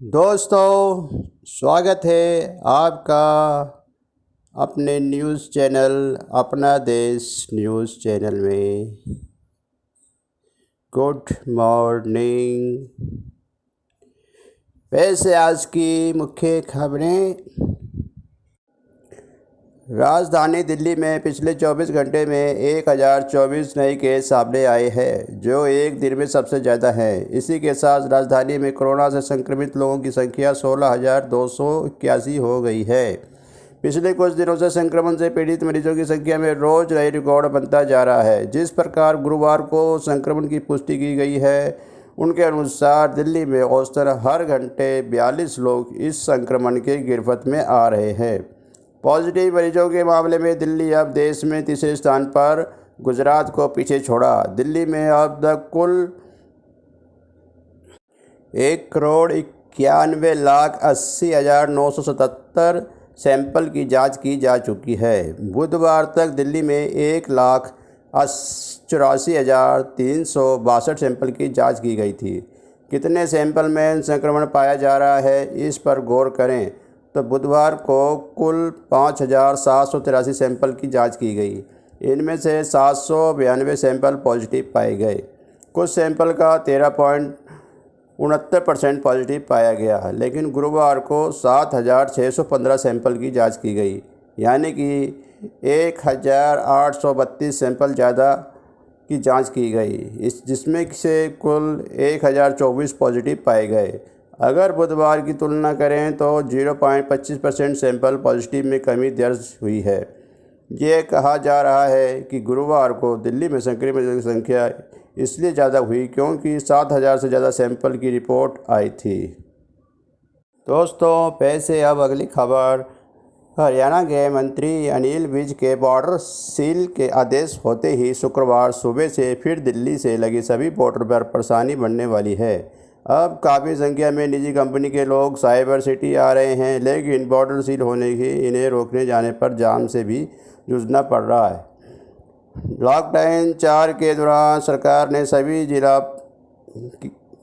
दोस्तों, स्वागत है आपका अपने न्यूज़ चैनल अपना देश न्यूज़ चैनल में। Good morning. वैसे आज की मुख्य खबरें। राजधानी दिल्ली में पिछले 24 घंटे में 1024 नए केस सामने आए हैं, जो एक दिन में सबसे ज़्यादा है। इसी के साथ राजधानी में कोरोना से संक्रमित लोगों की संख्या 16,281 हो गई है। पिछले कुछ दिनों से संक्रमण से पीड़ित मरीजों की संख्या में रोज़ नई रिकॉर्ड बनता जा रहा है। जिस प्रकार गुरुवार को संक्रमण की पुष्टि की गई है, उनके अनुसार दिल्ली में औसतन हर घंटे 42 लोग इस संक्रमण के गिरफ्त में आ रहे हैं। पॉजिटिव मरीजों के मामले में दिल्ली अब देश में तीसरे स्थान पर, गुजरात को पीछे छोड़ा। दिल्ली में अब तक कुल 1,91,80,977 सैंपल की जांच की जा चुकी है। बुधवार तक दिल्ली में 1,84,362 सैंपल की जांच की गई थी। कितने सैंपल में संक्रमण पाया जा रहा है, इस पर गौर करें तो बुधवार को कुल 5,783 सैंपल की जांच की गई। इनमें से 792 सैंपल पॉजिटिव पाए गए। कुछ सैंपल का 13.69% पॉजिटिव पाया गया, लेकिन गुरुवार को 7,615 सैंपल की जांच की गई, यानी कि 1,832 सैंपल ज़्यादा की जांच की गई, जिसमें से कुल 1,024 पॉजिटिव पाए गए। अगर बुधवार की तुलना करें तो 0.25% सैंपल पॉजिटिव में कमी दर्ज हुई है। ये कहा जा रहा है कि गुरुवार को दिल्ली में संक्रमितों की संख्या इसलिए ज़्यादा हुई क्योंकि 7,000 से ज़्यादा सैंपल की रिपोर्ट आई थी। दोस्तों, पैसे अब अगली खबर। हरियाणा गृह मंत्री अनिल विज के बॉर्डर सील के आदेश होते ही शुक्रवार सुबह से फिर दिल्ली से लगी सभी बॉर्डर पर परेशानी बढ़ने वाली है। अब काफ़ी संख्या में निजी कंपनी के लोग साइबर सिटी आ रहे हैं, लेकिन बॉर्डर सील होने की इन्हें रोकने जाने पर जाम से भी जूझना पड़ रहा है। लॉकडाउन 4 के दौरान सरकार ने सभी जिला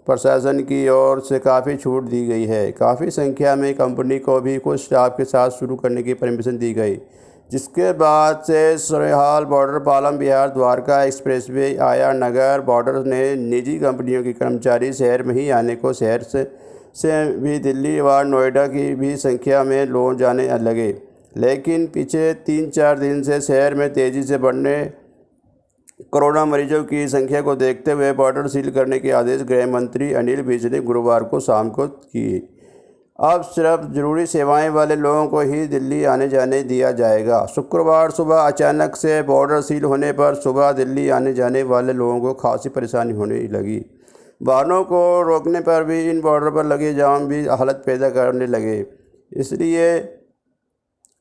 प्रशासन की ओर से काफ़ी छूट दी गई है। काफ़ी संख्या में कंपनी को भी कुछ स्टाफ के साथ शुरू करने की परमिशन दी गई, जिसके बाद से सरेहाल बॉर्डर, पालम बिहार, द्वारका एक्सप्रेसवे, आया नगर बॉर्डर ने निजी कंपनियों के कर्मचारी शहर में ही आने को, शहर से भी दिल्ली व नोएडा की भी संख्या में लोग जाने लगे। लेकिन पिछले 3-4 दिन से शहर में तेज़ी से बढ़ने कोरोना मरीजों की संख्या को देखते हुए बॉर्डर सील करने के आदेश गृह मंत्री अनिल विज ने गुरुवार को शाम को किए। अब सिर्फ ज़रूरी सेवाएं वाले लोगों को ही दिल्ली आने जाने दिया जाएगा। शुक्रवार सुबह अचानक से बॉर्डर सील होने पर सुबह दिल्ली आने जाने वाले लोगों को खासी परेशानी होने लगी। वाहनों को रोकने पर भी इन बॉर्डर पर लगे जाम भी हालत पैदा करने लगे। इसलिए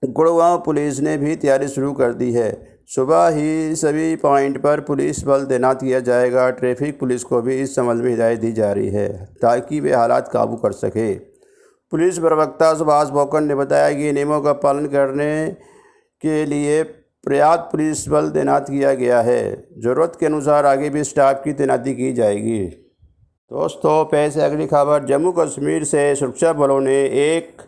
गुड़गांव पुलिस ने भी तैयारी शुरू कर दी है। सुबह ही सभी पॉइंट पर पुलिस बल तैनात किया जाएगा। ट्रैफिक पुलिस को भी इस संबंध में हिदायत दी जा रही है ताकि वे हालात काबू कर सके। पुलिस प्रवक्ता सुभाष बोकन ने बताया कि नियमों का पालन करने के लिए पर्याप्त पुलिस बल तैनात किया गया है। ज़रूरत के अनुसार आगे भी स्टाफ की तैनाती की जाएगी। दोस्तों, पेश है अगली खबर। जम्मू कश्मीर से सुरक्षा बलों ने एक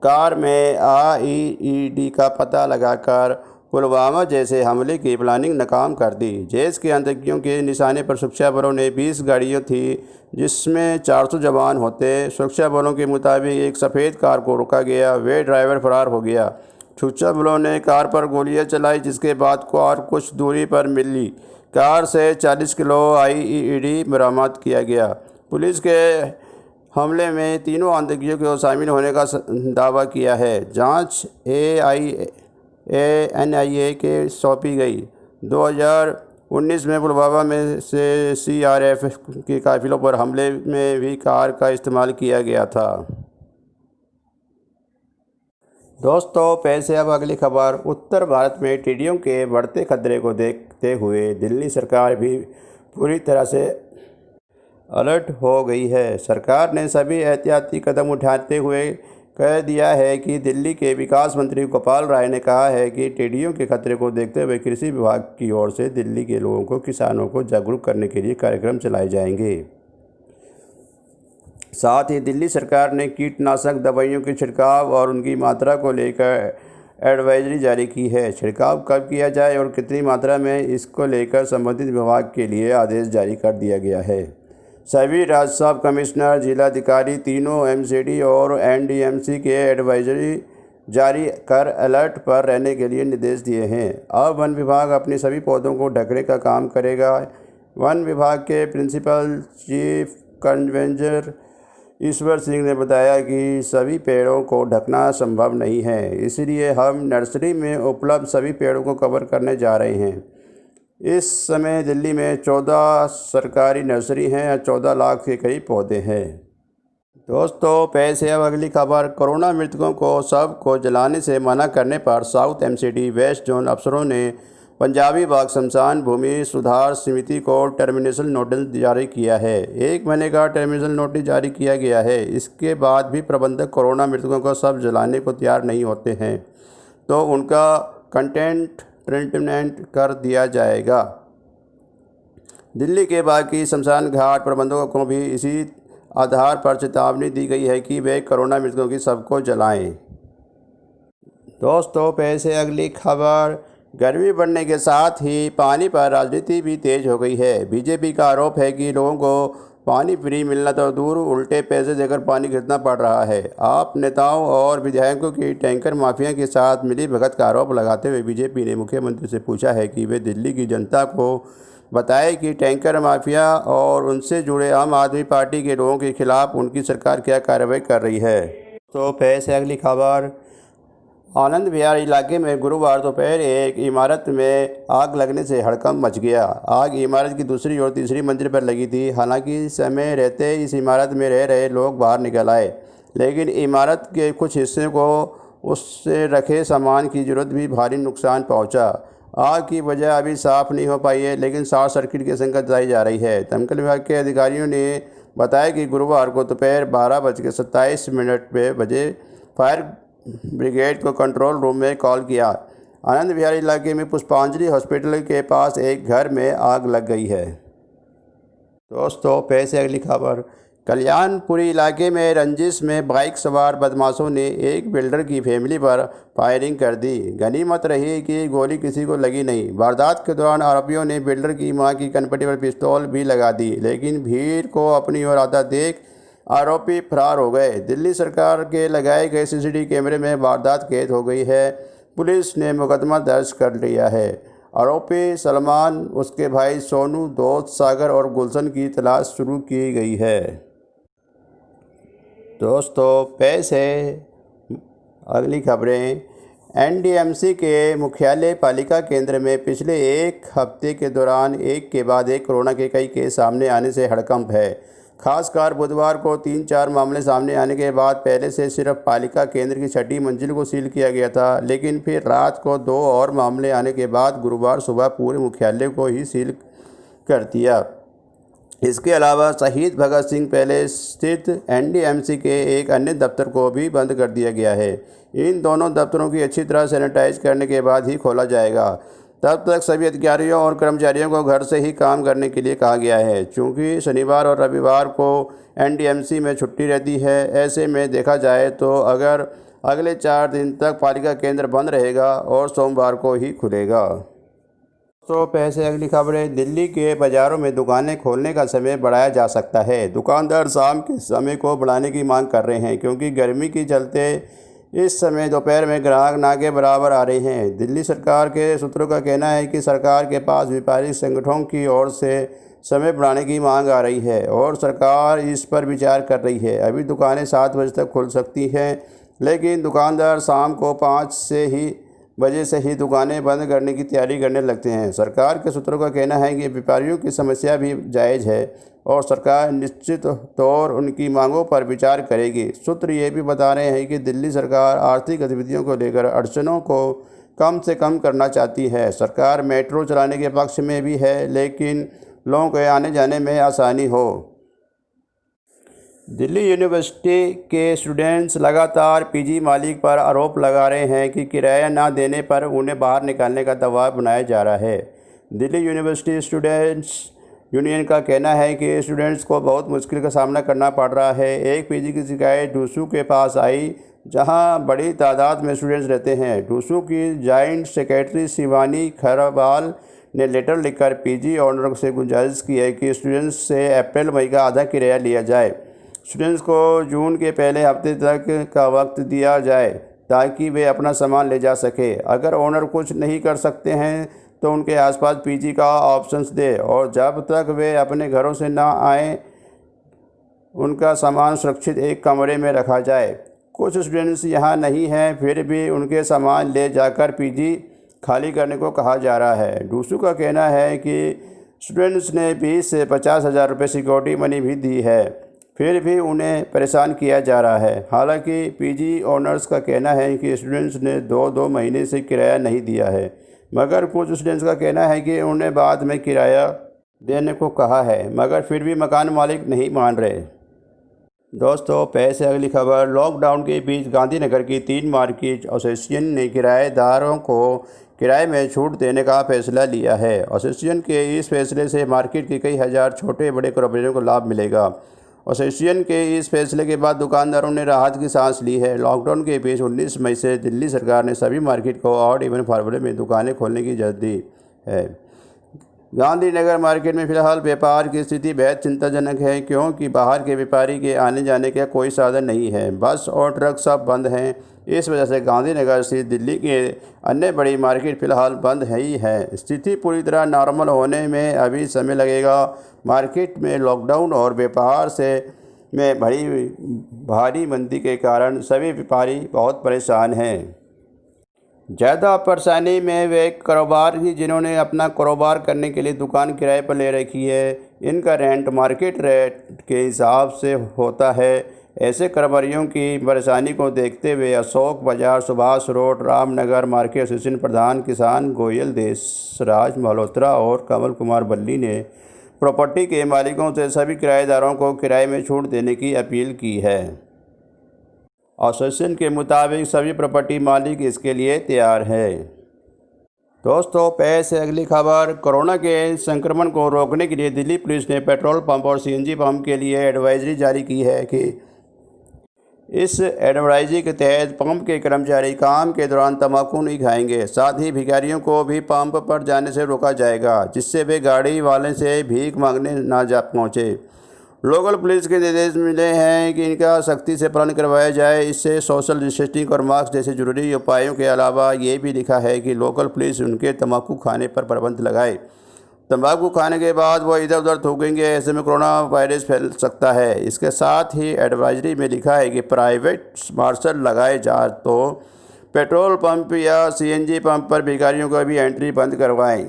कार में आईईडी का पता लगाकर पुलवामा जैसे हमले की प्लानिंग नाकाम कर दी। जैश के आतंकियों के निशाने पर सुरक्षा बलों ने 20 गाड़ियां थी, जिसमें 400 जवान होते। सुरक्षा बलों के मुताबिक एक सफ़ेद कार को रोका गया, वे ड्राइवर फरार हो गया। सुरक्षा बलों ने कार पर गोलियां चलाई, जिसके बाद कार कुछ दूरी पर मिली। कार से 40 किलो आईईडी बरामद किया गया। पुलिस के हमले में तीनों आतंकियों को शामिल होने का दावा किया है। जांच एनआईए के सौंपी गई। 2019 में पुलवामा में से सीआरएफ के काफिलों पर हमले में भी कार का इस्तेमाल किया गया था। दोस्तों, पेश है अब अगली खबर। उत्तर भारत में टिड्डियों के बढ़ते खतरे को देखते हुए दिल्ली सरकार भी पूरी तरह से अलर्ट हो गई है। सरकार ने सभी एहतियाती कदम उठाते हुए कह दिया है कि दिल्ली के विकास मंत्री गोपाल राय ने कहा है कि टिड्डियों के खतरे को देखते हुए कृषि विभाग की ओर से दिल्ली के लोगों को, किसानों को जागरूक करने के लिए कार्यक्रम चलाए जाएंगे। साथ ही दिल्ली सरकार ने कीटनाशक दवाइयों के छिड़काव और उनकी मात्रा को लेकर एडवाइजरी जारी की है। छिड़काव कब किया जाए और कितनी मात्रा में, इसको लेकर संबंधित विभाग के लिए आदेश जारी कर दिया गया है। सभी राजस्व कमिश्नर, जिलाधिकारी, तीनों एमसीडी और एनडीएमसी के एडवाइजरी जारी कर अलर्ट पर रहने के लिए निर्देश दिए हैं। अब वन विभाग अपने सभी पौधों को ढकने का काम करेगा। वन विभाग के प्रिंसिपल चीफ कन्वेंजर ईश्वर सिंह ने बताया कि सभी पेड़ों को ढकना संभव नहीं है, इसलिए हम नर्सरी में उपलब्ध सभी पेड़ों को कवर करने जा रहे हैं। इस समय दिल्ली में 14 सरकारी नर्सरी हैं और 14 लाख के करीब पौधे हैं। दोस्तों, पेश है अब अगली खबर। कोरोना मृतकों को शव को जलाने से मना करने पर साउथ एमसीडी वेस्ट जोन अफसरों ने पंजाबी बाग शमशान भूमि सुधार समिति को टर्मिनेशन नोटिस जारी किया है। 1 महीने का टर्मिनेशन नोटिस जारी किया गया है। इसके बाद भी प्रबंधक कोरोना मृतकों को शव जलाने को तैयार नहीं होते हैं तो उनका कंटेंट ट्रीटमेंट कर दिया जाएगा। दिल्ली के बाकी शमशान घाट प्रबंधकों को भी इसी आधार पर चेतावनी दी गई है कि वे कोरोना मृतकों की शव को जलाएं। दोस्तों, पेश है अगली खबर। गर्मी बढ़ने के साथ ही पानी पर राजनीति भी तेज हो गई है। बीजेपी का आरोप है कि लोगों को पानी फ्री मिलना तो दूर, उल्टे पैसे देकर पानी खरीदना पड़ रहा है। आप नेताओं और विधायकों की टैंकर माफिया के साथ मिलीभगत का आरोप लगाते हुए बीजेपी ने मुख्यमंत्री से पूछा है कि वे दिल्ली की जनता को बताएं कि टैंकर माफिया और उनसे जुड़े आम आदमी पार्टी के लोगों के खिलाफ उनकी सरकार क्या कार्रवाई कर रही है। तो पेश है अगली खबर। आनंद विहार इलाके में गुरुवार दोपहर एक इमारत में आग लगने से हड़कंप मच गया। आग इमारत की दूसरी और तीसरी मंजिल पर लगी थी। हालांकि समय रहते इस इमारत में रह रहे लोग बाहर निकल आए, लेकिन इमारत के कुछ हिस्से को उससे रखे सामान की जरूरत भी भारी नुकसान पहुंचा। आग की वजह अभी साफ नहीं हो पाई है, लेकिन शॉर्ट सर्किट की आशंका जताई जा रही है। दमकल विभाग के अधिकारियों ने बताया कि गुरुवार को दोपहर 12:27 बजे फायर ब्रिगेड को कंट्रोल रूम में कॉल किया। आनंद विहार इलाके में पुष्पांजलि हॉस्पिटल के पास एक घर में आग लग गई है। दोस्तों, पेश है अगली खबर। कल्याणपुरी इलाके में रंजिश में बाइक सवार बदमाशों ने एक बिल्डर की फैमिली पर फायरिंग कर दी। गनीमत रही कि गोली किसी को लगी नहीं। वारदात के दौरान आरोपियों ने बिल्डर की मां की कनपटी पर पिस्तौल भी लगा दी, लेकिन भीड़ को अपनी ओर आता देख आरोपी फरार हो गए। दिल्ली सरकार के लगाए गए सीसीटीवी कैमरे में वारदात कैद हो गई है। पुलिस ने मुकदमा दर्ज कर लिया है। आरोपी सलमान, उसके भाई सोनू, दोस्त सागर और गुलशन की तलाश शुरू की गई है। दोस्तों, पेश है अगली खबरें। एनडीएमसी के मुख्यालय पालिका केंद्र में पिछले एक हफ्ते के दौरान एक के बाद एक कोरोना के कई केस सामने आने से हड़कंप है। खासकर बुधवार को 3-4 मामले सामने आने के बाद पहले से सिर्फ पालिका केंद्र की 6ठी मंजिल को सील किया गया था, लेकिन फिर रात को 2 और मामले आने के बाद गुरुवार सुबह पूरे मुख्यालय को ही सील कर दिया। इसके अलावा शहीद भगत सिंह पैलेस स्थित एनडीएमसी के एक अन्य दफ्तर को भी बंद कर दिया गया है। इन दोनों दफ्तरों की अच्छी तरह सैनिटाइज करने के बाद ही खोला जाएगा। तब तक सभी अधिकारियों और कर्मचारियों को घर से ही काम करने के लिए कहा गया है। चूँकि शनिवार और रविवार को एनडीएमसी में छुट्टी रहती है, ऐसे में देखा जाए तो अगर अगले 4 दिन तक पालिका केंद्र बंद रहेगा और सोमवार को ही खुलेगा। तो पैसे अगली खबरें। दिल्ली के बाज़ारों में दुकानें खोलने का समय बढ़ाया जा सकता है। दुकानदार शाम के समय को बढ़ाने की मांग कर रहे हैं, क्योंकि गर्मी के चलते इस समय दोपहर में ग्राहक ना के बराबर आ रहे हैं। दिल्ली सरकार के सूत्रों का कहना है कि सरकार के पास व्यापारिक संगठनों की ओर से समय बढ़ाने की मांग आ रही है और सरकार इस पर विचार कर रही है। अभी दुकानें 7 बजे तक खुल सकती हैं, लेकिन दुकानदार शाम को 5 बजे से ही दुकानें बंद करने की तैयारी करने लगते हैं। सरकार के सूत्रों का कहना है कि व्यापारियों की समस्या भी जायज़ है और सरकार निश्चित तौर उनकी मांगों पर विचार करेगी। सूत्र ये भी बता रहे हैं कि दिल्ली सरकार आर्थिक गतिविधियों को लेकर अड़चनों को कम से कम करना चाहती है। सरकार मेट्रो चलाने के पक्ष में भी है, लेकिन लोगों के आने जाने में आसानी हो। दिल्ली यूनिवर्सिटी के स्टूडेंट्स लगातार पीजी मालिक पर आरोप लगा रहे हैं कि किराया ना देने पर उन्हें बाहर निकालने का दबाव बनाया जा रहा है। दिल्ली यूनिवर्सिटी स्टूडेंट्स यूनियन का कहना है कि स्टूडेंट्स को बहुत मुश्किल का सामना करना पड़ रहा है। एक पीजी की शिकायत डूसू के पास आई, जहां बड़ी तादाद में स्टूडेंट्स रहते हैं। डूसू की जॉइंट सेक्रेटरी शिवानी खरवाल ने लेटर लिखकर पीजी ऑनर से गुजारिश की है कि स्टूडेंट्स से अप्रैल मई का आधा किराया लिया जाए। स्टूडेंट्स को जून के पहले हफ्ते तक का वक्त दिया जाए ताकि वे अपना सामान ले जा सके। अगर ओनर कुछ नहीं कर सकते हैं तो उनके आसपास पीजी का ऑप्शंस दे और जब तक वे अपने घरों से ना आए उनका सामान सुरक्षित एक कमरे में रखा जाए। कुछ स्टूडेंट्स यहाँ नहीं हैं, फिर भी उनके सामान ले जाकर पीजी खाली करने को कहा जा रहा है। डूसू का कहना है कि स्टूडेंट्स ने 20 से 50,000 रुपये सिक्योरिटी मनी भी दी है, फिर भी उन्हें परेशान किया जा रहा है। हालांकि पीजी ओनर्स का कहना है कि स्टूडेंट्स ने दो महीने से किराया नहीं दिया है, मगर कुछ स्टूडेंट्स का कहना है कि उन्हें बाद में किराया देने को कहा है, मगर फिर भी मकान मालिक नहीं मान रहे। दोस्तों, पैसे अगली खबर। लॉकडाउन के बीच गांधीनगर की 3 मार्केट एसोसिएशन ने किराएदारों को किराए में छूट देने का फैसला लिया है। एसोसिएशन के इस फैसले से मार्केट के कई हज़ार छोटे बड़े कारोबारियों को लाभ मिलेगा। एसोसिएशन के इस फैसले के बाद दुकानदारों ने राहत की सांस ली है। लॉकडाउन के बीच 19 मई से दिल्ली सरकार ने सभी मार्केट को ऑड इवन फरवरी में दुकानें खोलने की इजाज़त दी है। गांधीनगर मार्केट में फ़िलहाल व्यापार की स्थिति बेहद चिंताजनक है, क्योंकि बाहर के व्यापारी के आने जाने का कोई साधन नहीं है। बस और ट्रक सब बंद हैं। इस वजह से गांधीनगर स्थित दिल्ली के अन्य बड़ी मार्केट फ़िलहाल बंद ही है। स्थिति पूरी तरह नॉर्मल होने में अभी समय लगेगा। मार्केट में लॉकडाउन और व्यापार से में भारी मंदी के कारण सभी व्यापारी बहुत परेशान हैं। ज़्यादा परेशानी में वे कारोबार ही जिन्होंने अपना कारोबार करने के लिए दुकान किराए पर ले रखी है। इनका रेंट मार्केट रेट के हिसाब से होता है। ऐसे कारोबारियों की परेशानी को देखते हुए Ashok Bazar, Subhash road, Ramnagar market association प्रधान किसान गोयल देशराज मल्होत्रा और कमल कुमार बल्ली ने प्रॉपर्टी के मालिकों से सभी किराएदारों को किराए में छूट देने की अपील की है। एसोसिएशन के मुताबिक सभी प्रॉपर्टी मालिक इसके लिए तैयार है। दोस्तों, पेश है अगली खबर। कोरोना के संक्रमण को रोकने के लिए दिल्ली पुलिस ने पेट्रोल पंप और सीएनजी पंप के लिए एडवाइजरी जारी की है कि इस एडवाइजरी के तहत पंप के कर्मचारी काम के दौरान तंबाकू नहीं खाएंगे। साथ ही भिखारियों को भी पंप पर जाने से रोका जाएगा, जिससे वे गाड़ी वाले से भीख मांगने ना जा पहुँचे। लोकल पुलिस के निर्देश मिले हैं कि इनका सख्ती से पालन करवाया जाए। इससे सोशल डिस्टेंसिंग और मास्क जैसे जरूरी उपायों के अलावा ये भी लिखा है कि लोकल पुलिस उनके तंबाकू खाने पर प्रतिबंध लगाए। तंबाकू खाने के बाद वो इधर उधर थूकेंगे, ऐसे में कोरोना वायरस फैल सकता है। इसके साथ ही एडवाइजरी में लिखा है कि प्राइवेट मार्शल लगाए जा तो पेट्रोल पंप या सीएनजी पंप पर भिखारियों को भी एंट्री बंद करवाएं।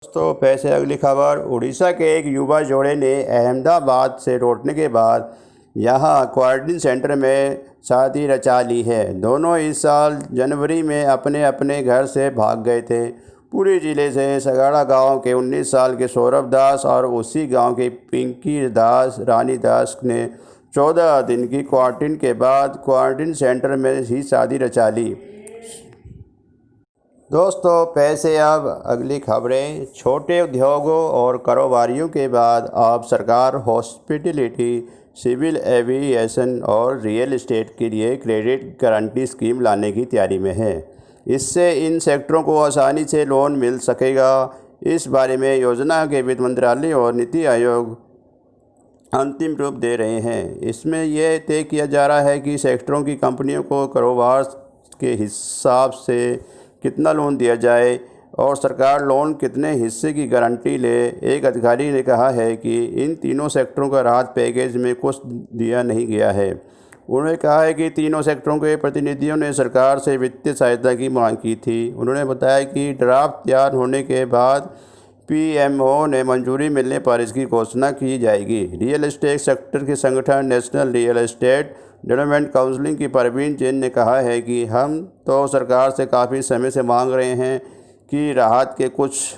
दोस्तों, पैसे अगली खबर। उड़ीसा के एक युवा जोड़े ने अहमदाबाद से लौटने के बाद यहां क्वारंटीन सेंटर में शादी रचा ली है। दोनों इस साल जनवरी में अपने अपने घर से भाग गए थे। पूरी जिले से सगाड़ा गांव के 19 साल के सौरभ दास और उसी गांव के पिंकी दास रानी दास ने 14 दिन की क्वारंटीन के बाद क्वारंटीन सेंटर में ही शादी रचा ली। दोस्तों, पैसे अब अगली खबरें। छोटे उद्योगों और कारोबारियों के बाद अब सरकार हॉस्पिटलिटी, सिविल एविएशन और रियल एस्टेट के लिए क्रेडिट गारंटी स्कीम लाने की तैयारी में है। इससे इन सेक्टरों को आसानी से लोन मिल सकेगा। इस बारे में योजना के वित्त मंत्रालय और नीति आयोग अंतिम रूप दे रहे हैं। इसमें यह तय किया जा रहा है कि सेक्टरों की कंपनियों को कारोबार के हिसाब से कितना लोन दिया जाए और सरकार लोन कितने हिस्से की गारंटी ले। एक अधिकारी ने कहा है कि इन तीनों सेक्टरों का राहत पैकेज में कुछ दिया नहीं गया है। उन्होंने कहा है कि तीनों सेक्टरों के प्रतिनिधियों ने सरकार से वित्तीय सहायता की मांग की थी। उन्होंने बताया कि ड्राफ्ट तैयार होने के बाद पीएमओ ने मंजूरी मिलने पर इसकी घोषणा की जाएगी। रियल एस्टेट सेक्टर के संगठन national real estate development council की परवीन जैन ने कहा है कि हम तो सरकार से काफ़ी समय से मांग रहे हैं कि राहत के कुछ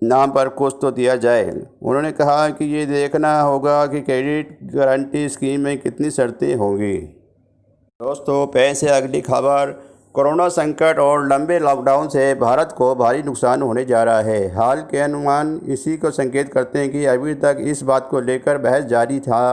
नाम पर कुछ तो दिया जाए। उन्होंने कहा कि ये देखना होगा कि क्रेडिट गारंटी स्कीम में कितनी शर्तें होंगी। दोस्तों, पैसे अगली खबर। कोरोना संकट और लंबे लॉकडाउन से भारत को भारी नुकसान होने जा रहा है। हाल के अनुमान इसी को संकेत करते हैं कि अभी तक इस बात को लेकर बहस जारी था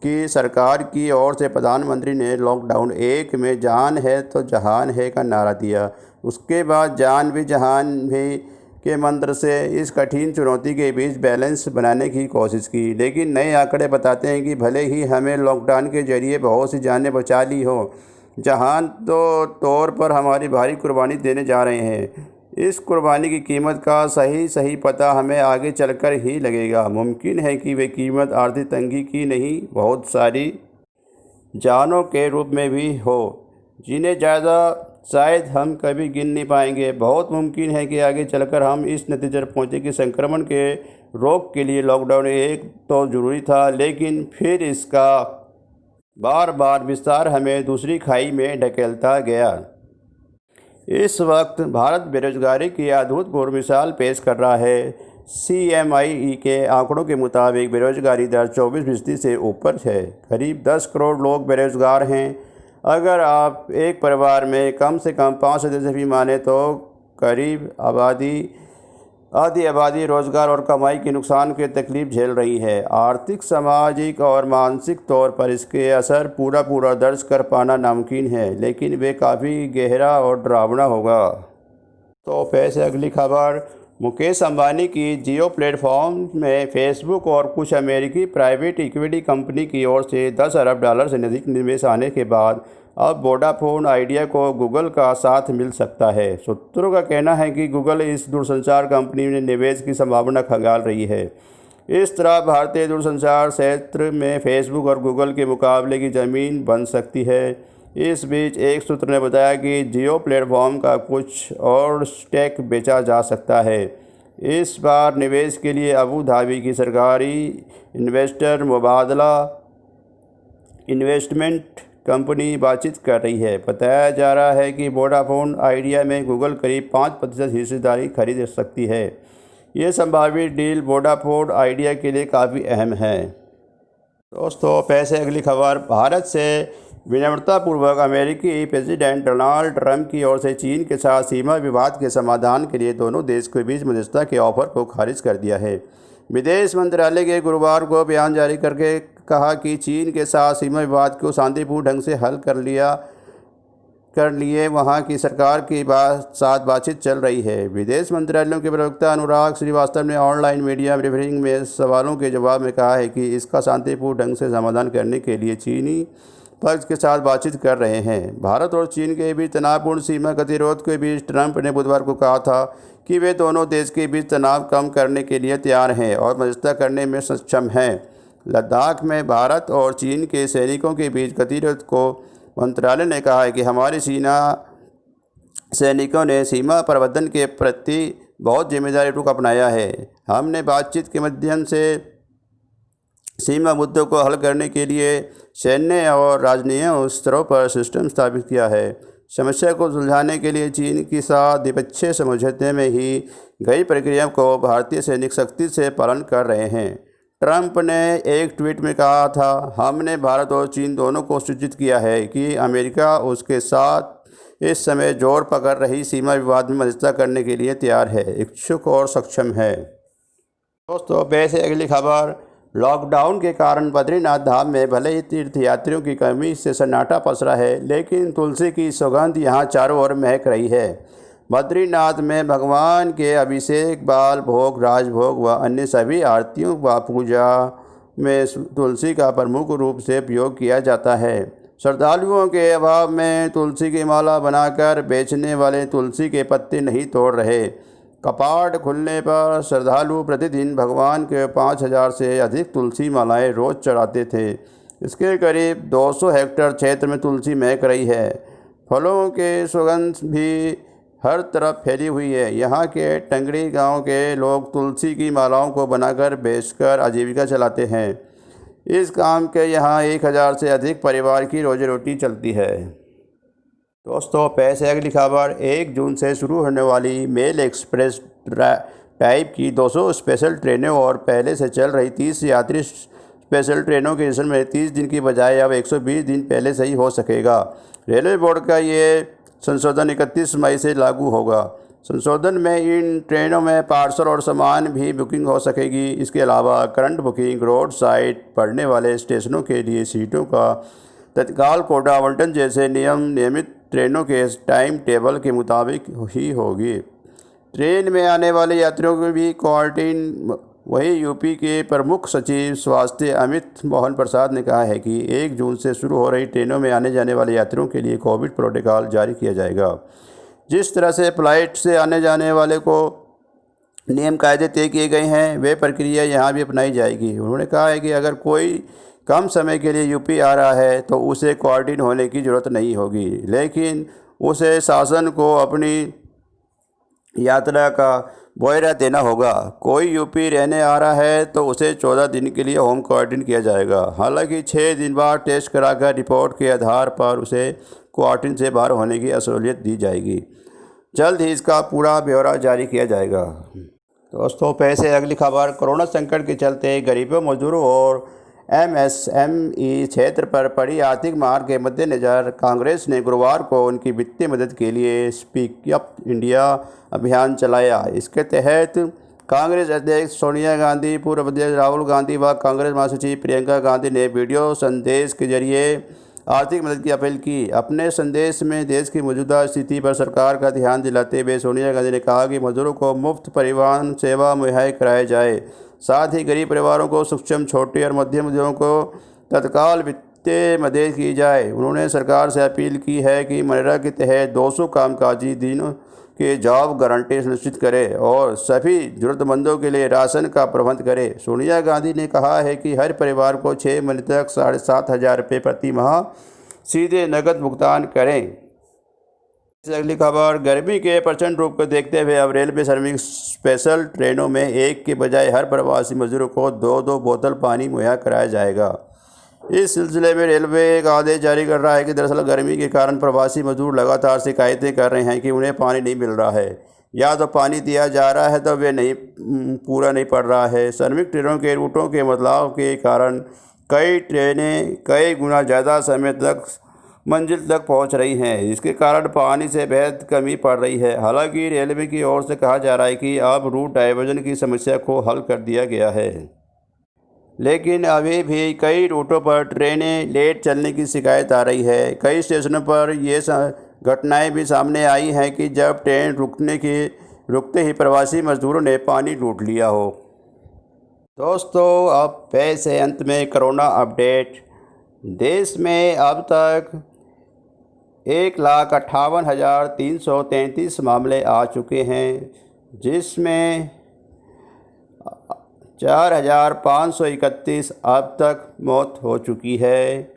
कि सरकार की ओर से प्रधानमंत्री ने लॉकडाउन 1 में जान है तो जहान है का नारा दिया। उसके बाद जान भी जहान भी के मंत्र से इस कठिन चुनौती के बीच बैलेंस बनाने की कोशिश की। लेकिन नए आंकड़े बताते हैं कि भले ही हमें लॉकडाउन के जरिए बहुत सी जानें बचा ली हो, जहान तो तौर पर हमारी भारी कुर्बानी देने जा रहे हैं। इस कुर्बानी की कीमत का सही पता हमें आगे चलकर ही लगेगा। मुमकिन है कि वे कीमत आर्थिक तंगी की नहीं, बहुत सारी जानों के रूप में भी हो, जिन्हें ज़्यादा शायद हम कभी गिन नहीं पाएंगे। बहुत मुमकिन है कि आगे चलकर हम इस नतीजे पर पहुँचे कि संक्रमण के रोक के लिए लॉकडाउन 1 तो ज़रूरी था, लेकिन फिर इसका बार बार विस्तार हमें दूसरी खाई में ढकेलता गया। इस वक्त भारत बेरोजगारी की अभूतपूर्व मिसाल पेश कर रहा है। CMI के आंकड़ों के मुताबिक बेरोजगारी दर 24% से ऊपर है। करीब 10 करोड़ लोग बेरोजगार हैं। अगर आप एक परिवार में कम से कम 5 सदस्य भी माने तो करीब आधी आबादी रोजगार और कमाई के नुकसान की तकलीफ झेल रही है। आर्थिक, सामाजिक और मानसिक तौर पर इसके असर पूरा दर्ज कर पाना नामुमकिन है, लेकिन वे काफ़ी गहरा और डरावना होगा। तो पैसे अगली खबर। मुकेश अंबानी की जियो प्लेटफॉर्म में फेसबुक और कुछ अमेरिकी प्राइवेट इक्विटी कंपनी की ओर से $10 अरब से अधिक निवेश आने के बाद अब वोडाफोन आइडिया को गूगल का साथ मिल सकता है। सूत्रों का कहना है कि गूगल इस दूरसंचार कंपनी में निवेश की संभावना खंगाल रही है। इस तरह भारतीय दूरसंचार क्षेत्र में फेसबुक और गूगल के मुकाबले की ज़मीन बन सकती है। इस बीच एक सूत्र ने बताया कि जियो प्लेटफॉर्म का कुछ और स्टेक बेचा जा सकता है। इस बार निवेश के लिए अबू धाबी की सरकारी इन्वेस्टर मुबादला इन्वेस्टमेंट कंपनी बातचीत कर रही है। बताया जा रहा है कि वोडाफोन आइडिया में गूगल करीब 5% हिस्सेदारी खरीद सकती है। ये संभावित डील वोडाफोन आइडिया के लिए काफ़ी अहम है। दोस्तों, पैसे अगली खबर। भारत से विनम्रतापूर्वक अमेरिकी प्रेसिडेंट डोनाल्ड ट्रंप की ओर से चीन के साथ सीमा विवाद के समाधान के लिए दोनों देश के बीच मध्यस्थता के ऑफर को खारिज कर दिया है। विदेश मंत्रालय के गुरुवार को बयान जारी करके कहा कि चीन के साथ सीमा विवाद को शांतिपूर्ण ढंग से हल कर लिए वहां की सरकार के साथ बातचीत चल रही है। विदेश मंत्रालयों के प्रवक्ता अनुराग श्रीवास्तव ने ऑनलाइन मीडिया ब्रीफिंग में सवालों के जवाब में कहा है कि इसका शांतिपूर्ण ढंग से समाधान करने के लिए चीनी पक्ष के साथ बातचीत कर रहे हैं। भारत और चीन के बीच तनावपूर्ण सीमा गतिरोध के बीच ट्रंप ने बुधवार को कहा था कि वे दोनों देश के बीच तनाव कम करने के लिए तैयार हैं और मध्यस्थता करने में सक्षम हैं। लद्दाख में भारत और चीन के सैनिकों के बीच गतिरोध को मंत्रालय ने कहा है कि हमारे सेना सैनिकों ने सीमा प्रबंधन के प्रति बहुत जिम्मेदारी रुख अपनाया है। हमने बातचीत के माध्यम से सीमा मुद्दों को हल करने के लिए सैन्य और राजनीतिक स्तरों पर सिस्टम स्थापित किया है। समस्या को सुलझाने के लिए चीन के साथ द्विपक्षीय समझौते में ही गई प्रक्रिया को भारतीय सैनिक सख्ती से पालन कर रहे हैं। ट्रंप ने एक ट्वीट में कहा था, हमने भारत और चीन दोनों को सूचित किया है कि अमेरिका उसके साथ इस समय जोर पकड़ रही सीमा विवाद में मध्यस्थता करने के लिए तैयार है, इच्छुक और सक्षम है। दोस्तों, वैसे अगली खबर। लॉकडाउन के कारण बद्रीनाथ धाम में भले ही तीर्थयात्रियों की कमी से सन्नाटा पसरा है, लेकिन तुलसी की सुगंध यहाँ चारों ओर महक रही है। बद्रीनाथ में भगवान के अभिषेक, बाल भोग, राजभोग व अन्य सभी आरतियों व पूजा में तुलसी का प्रमुख रूप से उपयोग किया जाता है। श्रद्धालुओं के अभाव में तुलसी की माला बनाकर बेचने वाले तुलसी के पत्ते नहीं तोड़ रहे। कपाट खुलने पर श्रद्धालु प्रतिदिन भगवान के 5000 से अधिक तुलसी मालाएं रोज़ चढ़ाते थे। इसके करीब 200 हेक्टेयर क्षेत्र में तुलसी महक रही है। फलों के सुगंध भी हर तरफ फैली हुई है। यहाँ के टंगड़ी गांव के लोग तुलसी की मालाओं को बनाकर बेचकर आजीविका चलाते हैं। इस काम के यहाँ 1000 से अधिक परिवार की रोजी रोटी चलती है। दोस्तों, पैसे अगली खबर। 1 जून से शुरू होने वाली मेल एक्सप्रेस टाइप की 200 स्पेशल ट्रेनें और पहले से चल रही 30 यात्री स्पेशल ट्रेनों के स्टेशन में 30 दिन की बजाय अब 120 दिन पहले से ही हो सकेगा। रेलवे बोर्ड का ये संशोधन 31 मई से लागू होगा। संशोधन में इन ट्रेनों में पार्सल और सामान भी बुकिंग हो सकेगी। इसके अलावा करंट बुकिंग, रोड साइड पड़ने वाले स्टेशनों के लिए सीटों का तत्काल कोटा आवंटन जैसे नियम नियमित ट्रेनों के टाइम टेबल के मुताबिक ही होगी। ट्रेन में आने वाले यात्रियों को भी क्वारंटीन। वहीं यूपी के प्रमुख सचिव स्वास्थ्य अमित मोहन प्रसाद ने कहा है कि 1 जून से शुरू हो रही ट्रेनों में आने जाने वाले यात्रियों के लिए कोविड प्रोटोकॉल जारी किया जाएगा। जिस तरह से फ्लाइट से आने जाने वाले को नियम कायदे तय किए गए हैं, वे प्रक्रिया यहाँ भी अपनाई जाएगी। उन्होंने कहा है कि अगर कोई कम समय के लिए यूपी आ रहा है तो उसे क्वारंटीन होने की ज़रूरत नहीं होगी, लेकिन उसे शासन को अपनी यात्रा का ब्यौरा देना होगा। कोई यूपी रहने आ रहा है तो उसे 14 दिन के लिए होम क्वारंटीन किया जाएगा। हालांकि 6 दिन बाद टेस्ट कराकर रिपोर्ट के आधार पर उसे क्वारंटीन से बाहर होने की असहूलियत दी जाएगी। जल्द ही इसका पूरा ब्यौरा जारी किया जाएगा। दोस्तों, पैसे अगली खबर। कोरोना संकट के चलते गरीबों, मजदूरों और MSME क्षेत्र पर पड़ी आर्थिक मार के मद्देनज़र कांग्रेस ने गुरुवार को उनकी वित्तीय मदद के लिए स्पीक अप इंडिया अभियान चलाया। इसके तहत कांग्रेस अध्यक्ष सोनिया गांधी, पूर्व अध्यक्ष राहुल गांधी व कांग्रेस महासचिव प्रियंका गांधी ने वीडियो संदेश के जरिए आर्थिक मदद की अपील की। अपने संदेश में देश की मौजूदा स्थिति पर सरकार का ध्यान दिलाते हुए सोनिया गांधी ने कहा कि मजदूरों को मुफ्त परिवहन सेवा मुहैया कराई जाए, साथ ही गरीब परिवारों को सूक्ष्म, छोटे और मध्यम उद्योगों को तत्काल वित्तीय मदद की जाए। उन्होंने सरकार से अपील की है कि मनरेगा के तहत 200 कामकाजी दिनों के जॉब गारंटी सुनिश्चित करे और सभी जरूरतमंदों के लिए राशन का प्रबंध करे। सोनिया गांधी ने कहा है कि हर परिवार को 6 महीने तक 7,500 रुपये प्रति माह सीधे नकद भुगतान करें। अगली खबर। गर्मी के प्रचंड रूप को देखते हुए अब रेलवे श्रमिक स्पेशल ट्रेनों में एक के बजाय हर प्रवासी मजदूरों को 2-2 बोतल पानी मुहैया कराया जाएगा। इस सिलसिले में रेलवे एक आदेश जारी कर रहा है कि दरअसल गर्मी के कारण प्रवासी मजदूर लगातार शिकायतें कर रहे हैं कि उन्हें पानी नहीं मिल रहा है, या तो पानी दिया जा रहा है तो वे नहीं पूरा नहीं पड़ रहा है। श्रमिक ट्रेनों के रूटों के बदलाव के कारण कई ट्रेनें कई गुना ज़्यादा समय तक मंजिल तक पहुंच रही हैं। इसके कारण पानी से बेहद कमी पड़ रही है। हालांकि रेलवे की ओर से कहा जा रहा है कि अब रूट डाइवर्जन की समस्या को हल कर दिया गया है, लेकिन अभी भी कई रूटों पर ट्रेनें लेट चलने की शिकायत आ रही है। कई स्टेशनों पर ये घटनाएं भी सामने आई हैं कि जब ट्रेन रुकते ही प्रवासी मजदूरों ने पानी लूट लिया हो। दोस्तों, अब पैसे अंत में कोरोना अपडेट। देश में अब तक 1,58,333 मामले आ चुके हैं, जिसमें 4,531 अब तक मौत हो चुकी है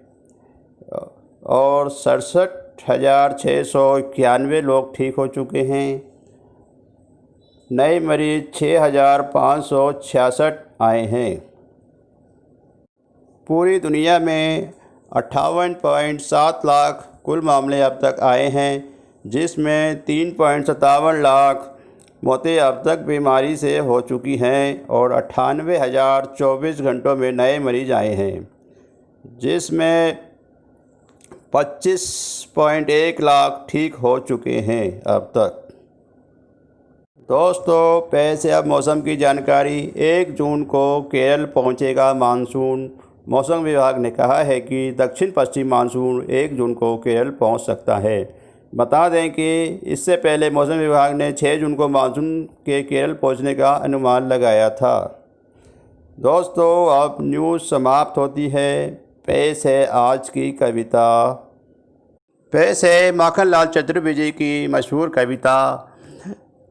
और 67,691 लोग ठीक हो चुके हैं। नए मरीज 6,566 आए हैं। पूरी दुनिया में 58.7 लाख कुल मामले अब तक आए हैं, जिसमें 3.57 लाख मौतें अब तक बीमारी से हो चुकी हैं और 98,024 घंटों में नए मरीज आए हैं, जिसमें 25.1 लाख ठीक हो चुके हैं अब तक। दोस्तों, पेश है अब मौसम की जानकारी। 1 जून को केरल पहुंचेगा मानसून। मौसम विभाग ने कहा है कि दक्षिण पश्चिम मानसून 1 जून को केरल पहुंच सकता है। बता दें कि इससे पहले मौसम विभाग ने 6 जून को मानसून के केरल पहुंचने का अनुमान लगाया था। दोस्तों, अब न्यूज़ समाप्त होती है। पेश है आज की कविता। पेश है माखनलाल चतुर्वेदी की मशहूर कविता।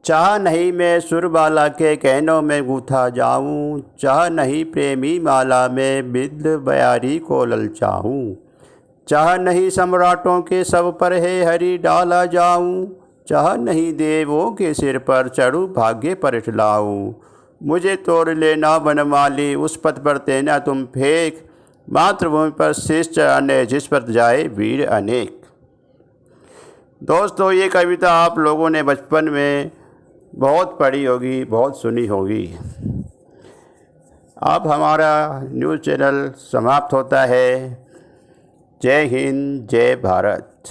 चाह नहीं मैं सुरबाला के कहनों में गूथा जाऊं, चाह नहीं प्रेमी माला में बिंद बयारी को ललचाऊं, चाह नहीं सम्राटों के सब पर है हरी डाला जाऊं, चाह नहीं देवों के सिर पर चढ़ूं भाग्य पर इठलाऊं, मुझे तोड़ लेना बनमाली उस पथ पर तेना तुम फेंक, मातृभूमि पर शीश चढ़ाने जिस पर जाए वीर अनेक। दोस्तों, ये कविता आप लोगों ने बचपन में बहुत पढ़ी होगी, बहुत सुनी होगी। अब हमारा न्यूज़ चैनल समाप्त होता है। जय हिंद, जय भारत।